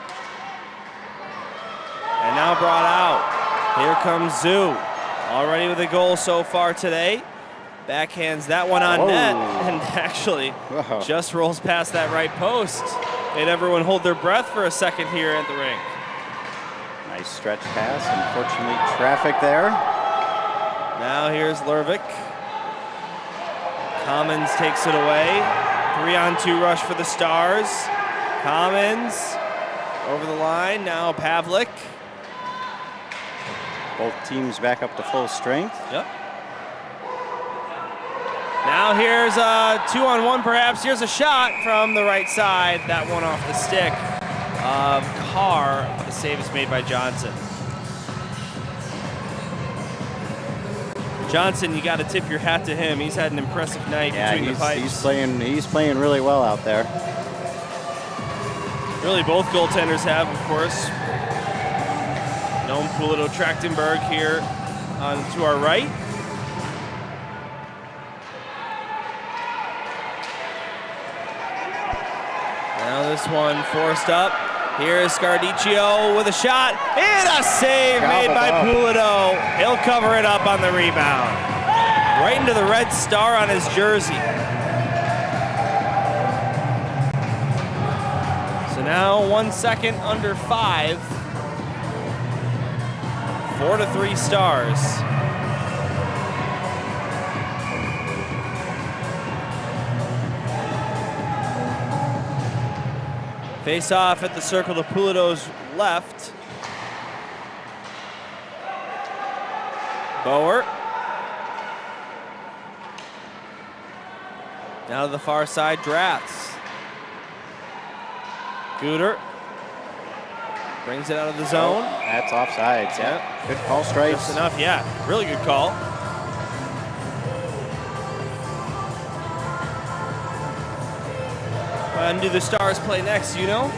And now brought out. Here comes Zoo. Already with a goal so far today. Backhands that one on net, and actually just rolls past that right post. Made everyone hold their breath for a second here at the rink. Nice stretch pass. Unfortunately, traffic there. Now here's Lervik. Commons takes it away. 3-on-2 rush for the Stars. Commons over the line. Now Pavlik. Both teams back up to full strength. Yep. Now here's a 2-on-1 perhaps. Here's a shot from the right side. That one off the stick of Carr. The save is made by Johnson. Johnson, you got to tip your hat to him. He's had an impressive night between the pipes. He's playing really well out there. Really, both goaltenders have, of course. Noam Pulido-Trachtenberg here to our right. Now this one forced up. Here's Scardiccio with a shot and a save made by Pulido. He'll cover it up on the rebound. Right into the red star on his jersey. So now 1 second under 5. 4-3 Stars. Face off at the circle to Pulido's left. Boer. Now to the far side, Drafts. Gooter brings it out of the zone. That's offsides. Yeah. Good call, Stripes. Just enough, yeah. Really good call. When do the Stars play next, you know?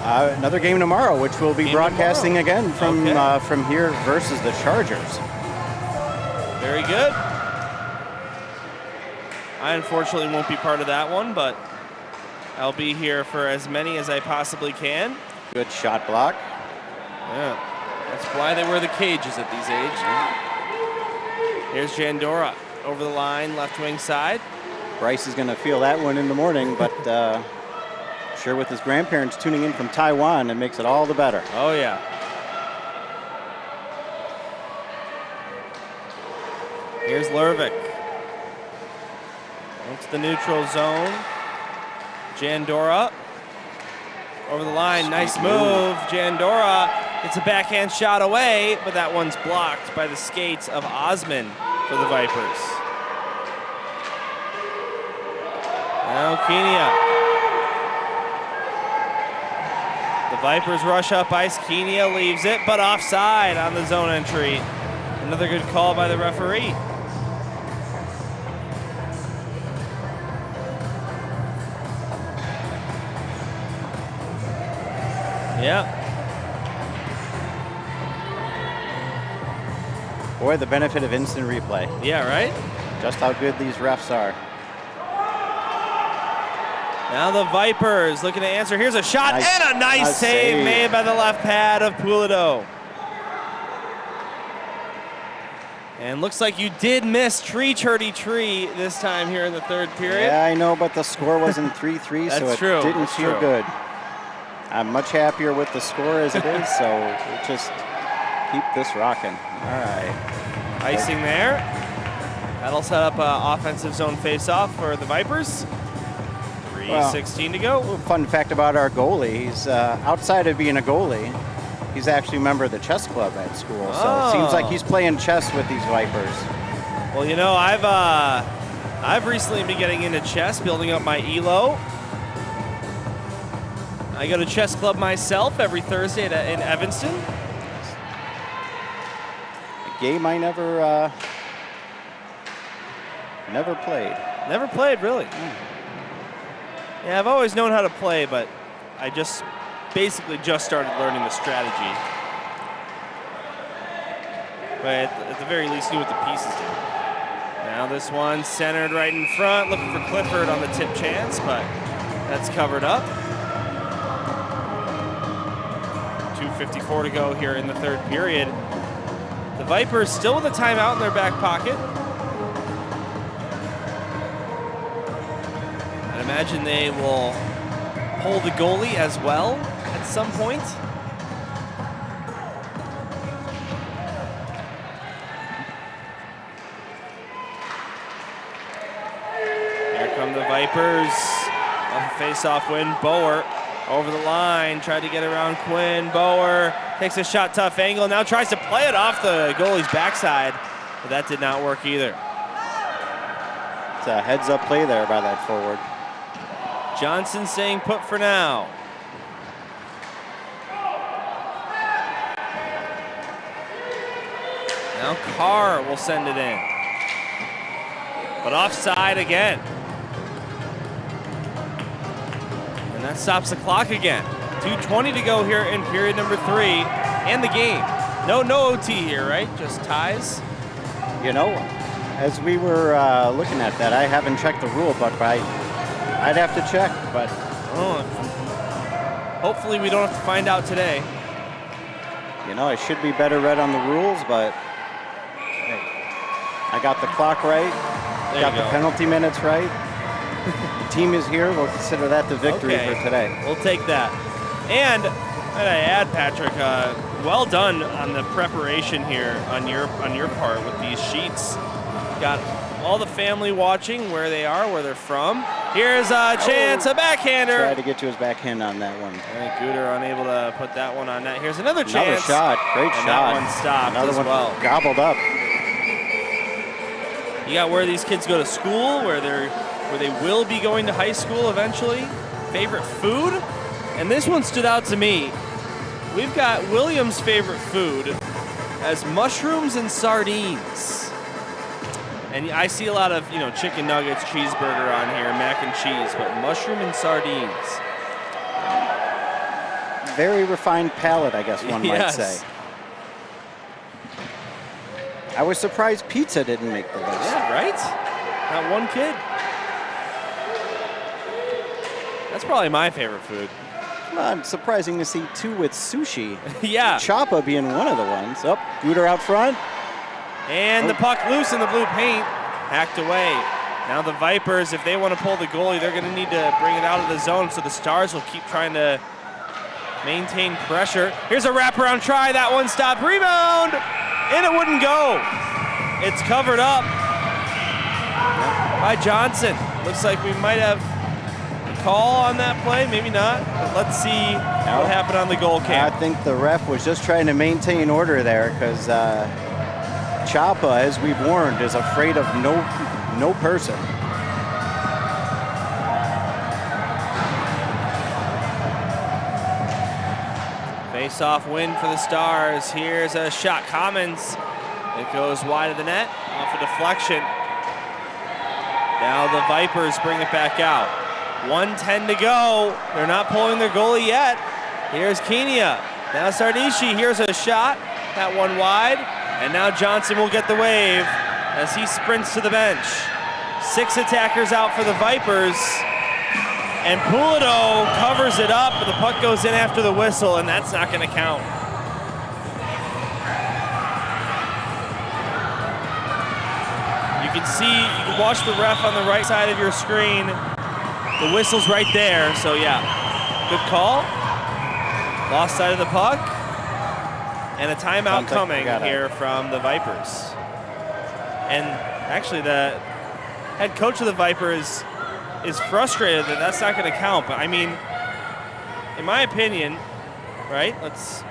Another game tomorrow, which we'll be broadcasting again from from here versus the Chargers. Very good. I unfortunately won't be part of that one, but I'll be here for as many as I possibly can. Good shot block. Yeah, that's why they wear the cages at these ages. Here's Jandora over the line, left wing side. Bryce is going to feel that one in the morning, but sure, with his grandparents tuning in from Taiwan, it makes it all the better. Oh, yeah. Here's Lervik. Into the neutral zone. Jandora over the line. Nice move. Jandora gets a backhand shot away, but that one's blocked by the skates of Osman for the Vipers. Now Kenia. The Vipers rush up ice. Kenia leaves it, but offside on the zone entry. Another good call by the referee. Yeah. Boy, the benefit of instant replay. Yeah, right? Just how good these refs are. Now the Vipers looking to answer. Here's a shot and a nice save made by the left pad of Pulido. And looks like you did miss Tree this time here in the third period. Yeah, I know, but the score wasn't 3-3, so it didn't feel good. I'm much happier with the score as it is, so we'll just keep this rocking. All right. Icing there. That'll set up an offensive zone face-off for the Vipers. 3:16 to go. Fun fact about our goalie, he's outside of being a goalie, he's actually a member of the chess club at school. So it seems like he's playing chess with these Vipers. Well, you know, I've recently been getting into chess, building up my ELO. I go to chess club myself every Thursday in Evanston. A game I never played. Never played, really? Yeah, I've always known how to play, but I basically just started learning the strategy. But at the very least, knew what the pieces did. Now this one centered right in front, looking for Clifford on the tip chance, but that's covered up. 2:54 to go here in the third period. The Vipers still with a timeout in their back pocket. I'd imagine they will pull the goalie as well at some point. from the Vipers. Off a face-off win, Bower over the line, tried to get around Quinn. Bower takes a shot, tough angle, now tries to play it off the goalie's backside, but that did not work either. It's a heads-up play there by that forward. Johnson staying put for now. Now Carr will send it in. But offside again. And that stops the clock again. 2:20 to go here in period number 3 and the game. No OT here, right? Just ties? You know, as we were looking at that, I haven't checked the rule book, but I'd have to check, but... Oh, hopefully we don't have to find out today. You know, I should be better read on the rules, but hey, I got the clock right, got the penalty minutes right. The team is here. We'll consider that the victory for today. We'll take that. And might I add, Patrick, well done on the preparation here on your part with these sheets. Got all the family watching where they are, where they're from. Here's a chance, a backhander. Tried to get to his backhand on that one. I think Gooder unable to put that one on net. Here's another chance. Another shot, great shot. That one stopped another as one well. Gobbled up. You got where these kids go to school, where they will be going to high school eventually. Favorite food, and this one stood out to me. We've got William's favorite food as mushrooms and sardines. And I see a lot of, chicken nuggets, cheeseburger on here, mac and cheese, but mushroom and sardines. Very refined palate, I guess one might say. I was surprised pizza didn't make the list. Yeah, right? Not one kid. That's probably my favorite food. Well, surprising to see two with sushi. Yeah. Chapa being one of the ones. Oh, Gooder out front. And the puck loose in the blue paint, hacked away. Now the Vipers, if they want to pull the goalie, they're going to need to bring it out of the zone, so the Stars will keep trying to maintain pressure. Here's a wraparound try, that one stopped, rebound, and it wouldn't go. It's covered up by Johnson. Looks like we might have a call on that play, maybe not, but let's see what happened on the goal cam. I think the ref was just trying to maintain order there, because Chapa, as we've warned, is afraid of no person. Face-off win for the Stars. Here's a shot, Commons. It goes wide of the net, off a deflection. Now the Vipers bring it back out. 1:10 to go. They're not pulling their goalie yet. Here's Kenia. Now Sardici, here's a shot. That one wide. And now Johnson will get the wave as he sprints to the bench. 6 attackers out for the Vipers. And Pulido covers it up, but the puck goes in after the whistle, and that's not going to count. You can watch the ref on the right side of your screen. The whistle's right there, so yeah, good call. Lost side of the puck. And a timeout coming here from the Vipers. And actually the head coach of the Vipers is frustrated that that's not going to count. But I mean, in my opinion, right? Let's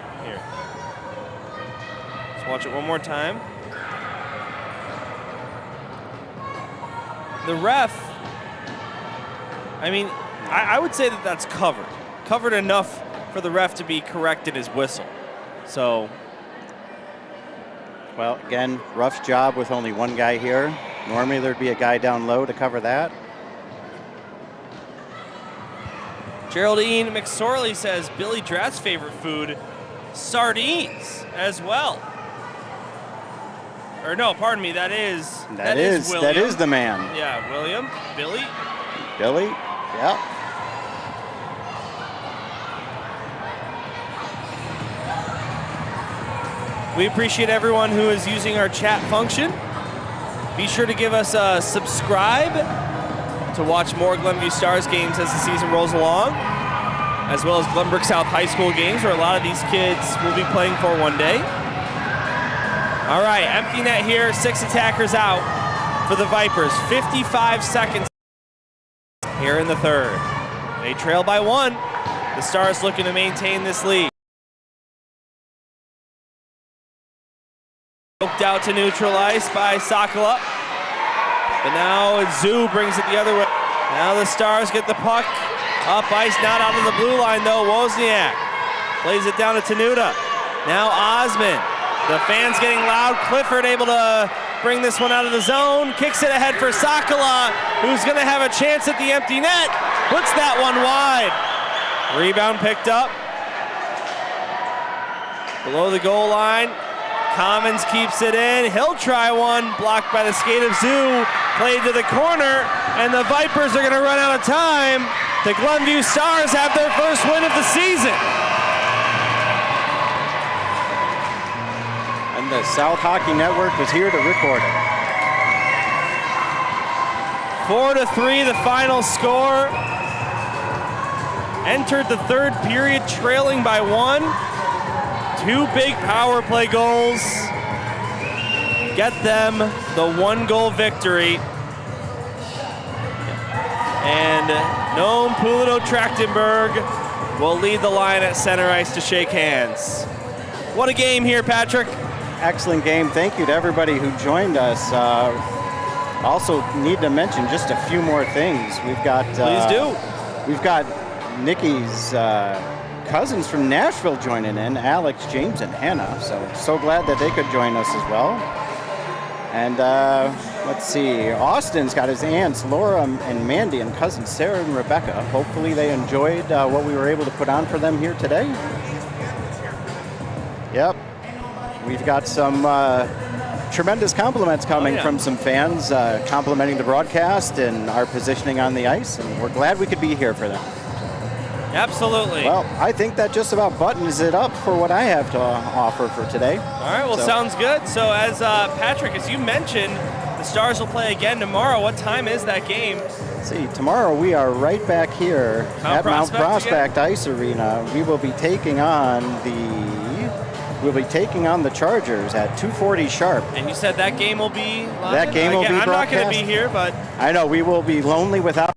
watch it one more time. The ref, I mean, I would say that that's covered. Covered enough for the ref to be correct in his whistle. So, well, again, rough job with only one guy here. Normally there'd be a guy down low to cover that. Geraldine McSorley says Billy Dratt's favorite food, sardines as well. Or no, pardon me, that is William. That is the man. Yeah, William, Billy, yeah. We appreciate everyone who is using our chat function. Be sure to give us a subscribe to watch more Glenview Stars games as the season rolls along, as well as Glenbrook South High School games, where a lot of these kids will be playing for one day. All right, empty net here, 6 attackers out for the Vipers, 55 seconds. here in the third. They trail by 1. The Stars looking to maintain this lead. Poked out to neutral ice by Sakala. But now Zoo brings it the other way. Now the Stars get the puck. Up ice, not out of the blue line though. Wozniak plays it down to Tenuta. Now Osman. The fans getting loud. Clifford able to bring this one out of the zone. Kicks it ahead for Sakala, who's going to have a chance at the empty net. Puts that one wide. Rebound picked up. Below the goal line. Commons keeps it in. He'll try one. Blocked by the skate of Zoo. Played to the corner. And the Vipers are going to run out of time. The Glenview Stars have their first win of the season. And the South Hockey Network was here to record it. 4-3 the final score. Entered the third period trailing by 1. 2 big power play goals get them the 1-goal victory. And Noam Pulido-Trachtenberg will lead the line at center ice to shake hands. What a game here, Patrick. Excellent game. Thank you to everybody who joined us. Also need to mention just a few more things. We've got Please do. We've got Nikki's cousins from Nashville joining in, Alex, James, and Hannah. So glad that they could join us as well. And let's see, Austin's got his aunts, Laura and Mandy, and cousins Sarah and Rebecca. Hopefully they enjoyed what we were able to put on for them here today. Yep. We've got some tremendous compliments coming from some fans complimenting the broadcast and our positioning on the ice, and we're glad we could be here for them. Absolutely. Well, I think that just about buttons it up for what I have to offer for today. All right, well, sounds good. So as Patrick, as you mentioned, the Stars will play again tomorrow. What time is that game? Let's see, tomorrow we are right back here at Mount Prospect Ice Arena. We will be taking on the Chargers at 2:40 sharp. And you said that game will be live? That game will be I'm not broadcast. going to be here, but I know we will be lonely without